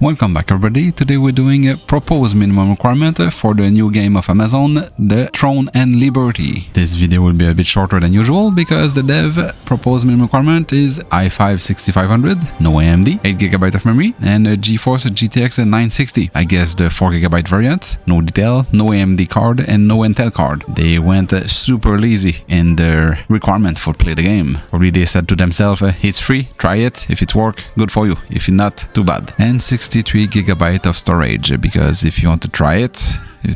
Welcome back everybody. Today we're doing a proposed minimum requirement for the new game of Amazon, the Throne and Liberty. This video will be a bit shorter than usual because the dev proposed minimum requirement is i5 6500, no AMD, 8GB of memory, and a GeForce GTX 960. I guess the 4GB variant, no detail, no AMD card, and no Intel card. They went super lazy in their requirement for play the game. Probably they said to themselves, it's free, try it, if it works, good for you, if not, too bad. And 63GB of storage, because if you want to try it,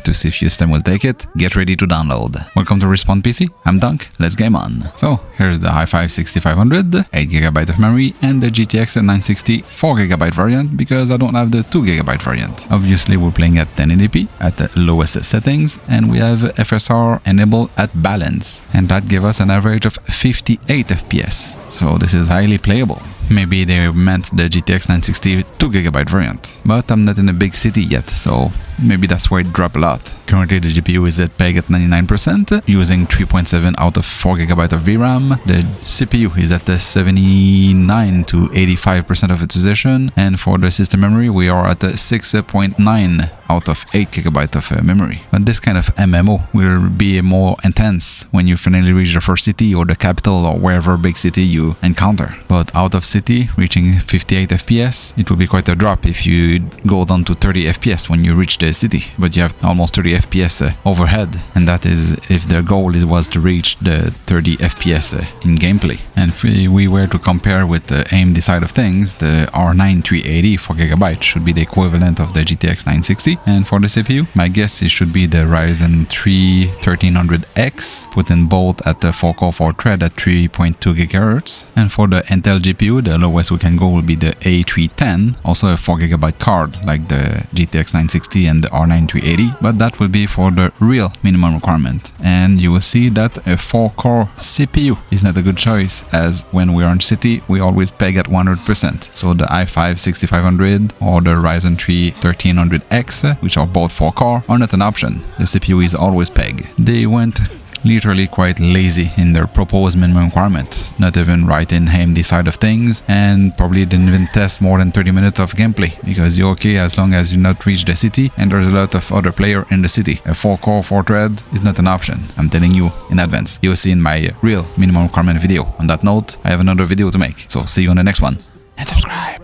to see if your system will take it, get ready to download. Welcome to Respawn PC, I'm Dunk, let's game on. So here's the i5 6500, 8GB of memory, and the GTX 960 4GB variant, because I don't have the 2GB variant. Obviously we're playing at 1080p at the lowest settings, and we have FSR enabled at balance, and that gave us an average of 58 FPS, so this is highly playable. Maybe they meant the GTX 960 2GB variant, but I'm not in a big city yet, so maybe that's why it dropped a lot. Currently the GPU is at peg at 99%, using 3.7 out of 4GB of VRAM. The CPU is at the 79 to 85% of its utilization, and for the system memory we are at the 6.9 out of 8GB of memory. But this kind of MMO will be more intense when you finally reach the first city or the capital or wherever big city you encounter. But out of city, reaching 58 FPS, it will be quite a drop if you go down to 30 FPS when you reach the city. But you have almost 30 FPS overhead, and that is if the goal was to reach the 30 FPS in gameplay. And if we were to compare with the AMD side of things, the R9 380 4GB should be the equivalent of the GTX 960. And for the CPU, my guess it should be the Ryzen 3 1300X, put in both at the 4-core 4-thread at 3.2 GHz. And for the Intel GPU, the lowest we can go will be the A310, also a 4GB card like the GTX 960 and the R9 380, but that will be for the real minimum requirement. And you will see that a 4-core CPU is not a good choice, as when we are in city, we always peg at 100%. So the i5 6500 or the Ryzen 3 1300X, which are both 4-core, are not an option. The CPU is always peg. They went literally quite lazy in their proposed minimum requirement, not even right in AMD side of things, and probably didn't even test more than 30 minutes of gameplay, because you're okay as long as you not reach the city and there's a lot of other player in the city. A 4-core 4-thread is not an option, I'm telling you in advance. You'll see in my real minimum requirement video. On that note, I have another video to make, so see you on the next one, and subscribe.